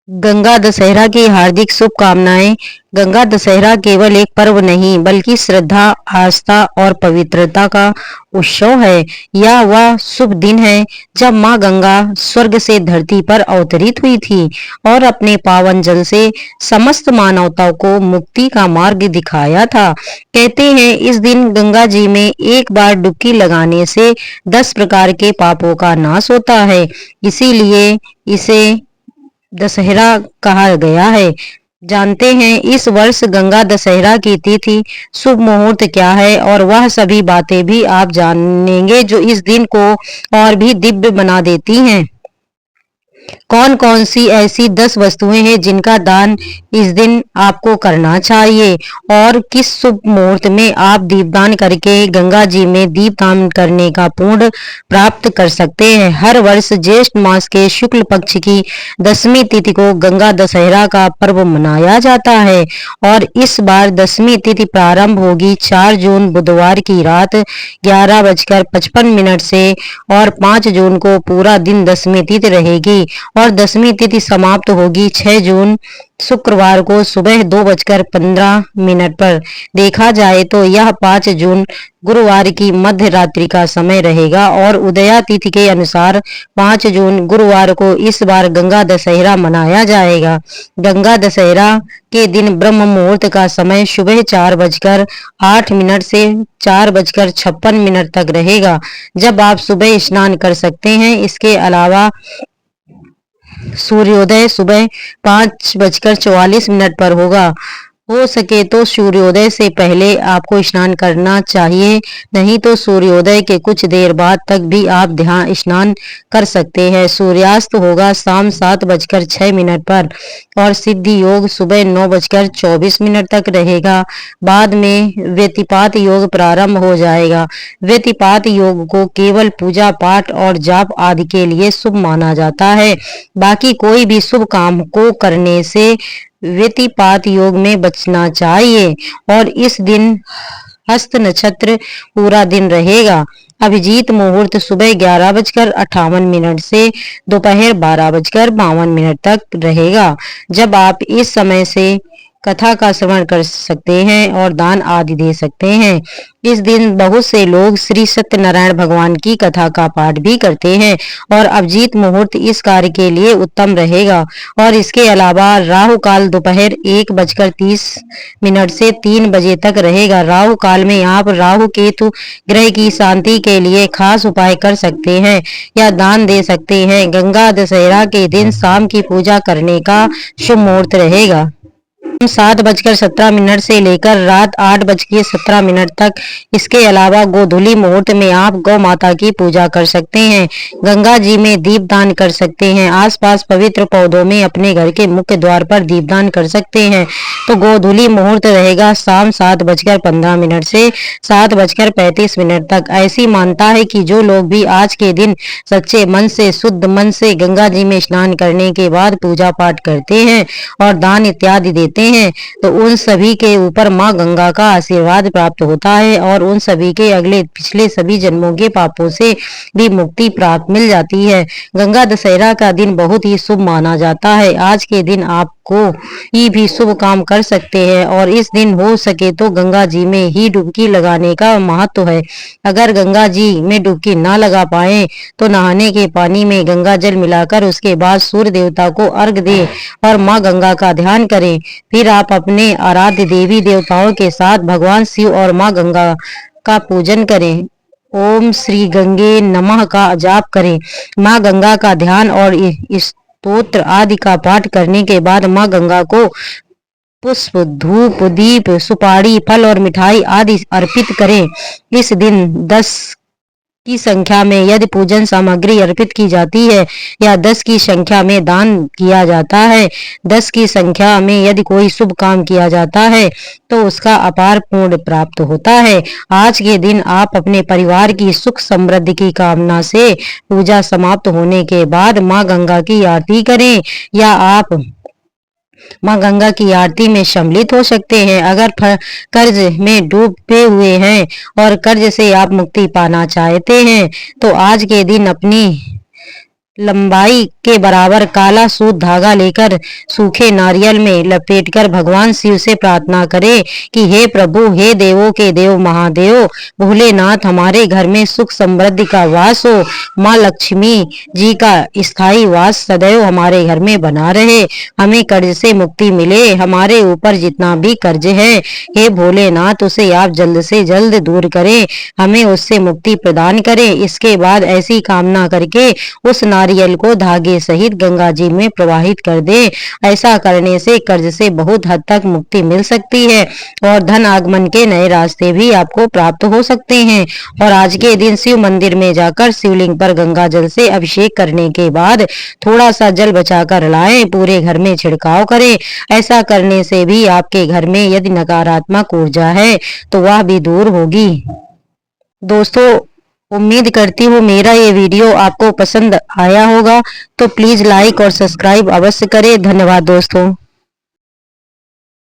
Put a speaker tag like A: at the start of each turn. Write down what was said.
A: गंगा दशहरा की हार्दिक शुभकामनाएं। गंगा दशहरा केवल एक पर्व नहीं बल्कि श्रद्धा, आस्था और पवित्रता का उत्सव है। यह वह शुभ दिन है जब मां गंगा स्वर्ग से धरती पर अवतरित हुई थी और अपने पावन जल से समस्त मानवता को मुक्ति का मार्ग दिखाया था। कहते हैं इस दिन गंगा जी में एक बार डुबकी लगाने से 10 प्रकार के पापों का नाश होता है। इसीलिए इसे दशहरा कहा गया है। जानते हैं इस वर्ष गंगा दशहरा की तिथि, शुभ मुहूर्त क्या है और वह सभी बातें भी आप जानेंगे जो इस दिन को और भी दिव्य बना देती हैं। कौन कौन सी ऐसी 10 वस्तुएं हैं जिनका दान इस दिन आपको करना चाहिए और किस शुभ मुहूर्त में आप दीपदान करके गंगा जी में दीपदान करने का पुण्य प्राप्त कर सकते हैं। हर वर्ष ज्येष्ठ मास के शुक्ल पक्ष की 10वीं तिथि को गंगा दशहरा का पर्व मनाया जाता है और इस बार 10वीं तिथि प्रारंभ होगी 4 जून बुधवार की रात 11:55 से और 5 जून को पूरा दिन 10वीं तिथि रहेगी और 10वीं तिथि समाप्त होगी 6 जून शुक्रवार को सुबह 2:15 पर। देखा जाए तो यह 5 जून गुरुवार की मध्य रात्रि का समय रहेगा और उदया तिथि के अनुसार 5 जून गुरुवार को इस बार गंगा दशहरा मनाया जाएगा। गंगा दशहरा के दिन ब्रह्म मुहूर्त का समय सुबह 4:08 से 4:56 तक रहेगा, जब आप सुबह स्नान कर सकते हैं। इसके अलावा सूर्योदय सुबह 5:44 पर होगा। हो सके तो सूर्योदय से पहले आपको स्नान करना चाहिए, नहीं तो सूर्योदय के कुछ देर बाद तक भी आप ध्यान स्नान कर सकते हैं। सूर्यास्त होगा शाम 7:06 पर और सिद्धि योग सुबह 9:24 तक रहेगा। बाद में व्यतिपात योग प्रारंभ हो जाएगा। व्यतिपात योग को केवल पूजा पाठ और जाप आदि के लिए शुभ माना जाता है। बाकी कोई भी शुभ काम को करने से व्यतिपात योग में बचना चाहिए और इस दिन हस्त नक्षत्र पूरा दिन रहेगा। अभिजीत मुहूर्त सुबह 11:58 से दोपहर 12:52 तक रहेगा, जब आप इस समय से कथा का श्रवण कर सकते हैं और दान आदि दे सकते हैं। इस दिन बहुत से लोग श्री सत्यनारायण भगवान की कथा का पाठ भी करते हैं और अभिजीत मुहूर्त इस कार्य के लिए उत्तम रहेगा। और इसके अलावा राहु काल दोपहर 1:30 से 3 बजे तक रहेगा। राहु काल में आप राहु केतु ग्रह की शांति के लिए खास उपाय कर सकते हैं या दान दे सकते हैं। गंगा दशहरा के दिन शाम की पूजा करने का शुभ मुहूर्त रहेगा 7:17 से लेकर रात 8:17 तक। इसके अलावा गोधूली मुहूर्त में आप गौ माता की पूजा कर सकते हैं, गंगा जी में दीपदान कर सकते हैं, आसपास पवित्र पौधों में अपने घर के मुख्य द्वार पर दीपदान कर सकते हैं। तो गोधूली मुहूर्त रहेगा शाम 7:15 से 7:35 तक। ऐसी मानता है कि जो लोग भी आज के दिन सच्चे मन से, शुद्ध मन से गंगा जी में स्नान करने के बाद पूजा पाठ करते हैं और दान इत्यादि देते हैं तो उन सभी के ऊपर मां गंगा का आशीर्वाद प्राप्त होता है और उन सभी के अगले पिछले सभी जन्मों के पापों से भी मुक्ति प्राप्त मिल जाती है। गंगा दशहरा का दिन बहुत ही शुभ माना जाता है। आज के दिन आपको ही भी शुभ काम कर सकते हैं और इस दिन हो सके तो गंगा जी में ही डुबकी लगाने का महत्व है। अगर गंगा जी में डुबकी ना लगा पाए तो नहाने के पानी में गंगा जल मिलाकर उसके बाद सूर्य देवता को अर्घ दे और मां गंगा का ध्यान करें। फिर आप अपने आराध्य देवी देवताओं के साथ भगवान शिव और मां गंगा का पूजन करें। ओम श्री गंगे नमः का जाप करें। मां गंगा का ध्यान और स्तोत्र आदि का पाठ करने के बाद मां गंगा को पुष्प, धूप, दीप, सुपारी, फल और मिठाई आदि अर्पित करें। इस दिन 10 की संख्या में यदि पूजन सामग्री अर्पित की जाती है या 10 की संख्या में दान किया जाता है, 10 की संख्या में यदि कोई शुभ काम किया जाता है तो उसका अपार पुण्य प्राप्त होता है। आज के दिन आप अपने परिवार की सुख समृद्धि की कामना से पूजा समाप्त होने के बाद मां गंगा की आरती करें या आप मां गंगा की आरती में सम्मिलित हो सकते हैं। अगर कर्ज में डूबे हुए हैं और कर्ज से आप मुक्ति पाना चाहते हैं तो आज के दिन अपनी लंबाई के बराबर काला सूत धागा लेकर सूखे नारियल में लपेटकर भगवान शिव से प्रार्थना करें कि हे प्रभु, हे देवों के देव महादेव भोलेनाथ, हमारे घर में सुख समृद्धि का वास हो। माँ लक्ष्मी जी का स्थायी वास सदैव हमारे घर में बना रहे। हमें कर्ज से मुक्ति मिले। हमारे ऊपर जितना भी कर्ज है हे भोलेनाथ, उसे आप जल्द से जल्द दूर करें, हमें उससे मुक्ति प्रदान करें। इसके बाद ऐसी कामना करके उस नारियल को धागे सहित गंगा जी में प्रवाहित कर दे। ऐसा करने से कर्ज से बहुत हद तक मुक्ति मिल सकती है और धन आगमन के नए रास्ते भी आपको प्राप्त हो सकते हैं। और आज के दिन शिव मंदिर में जाकर शिवलिंग पर गंगा जल से अभिषेक करने के बाद थोड़ा सा जल बचाकर लाएं, पूरे घर में छिड़काव करें। ऐसा करने से भी आपके घर में यदि नकारात्मक ऊर्जा है तो वह भी दूर होगी। दोस्तों, उम्मीद करती हूँ मेरा ये वीडियो आपको पसंद आया होगा, तो प्लीज लाइक और सब्सक्राइब अवश्य करें। धन्यवाद दोस्तों।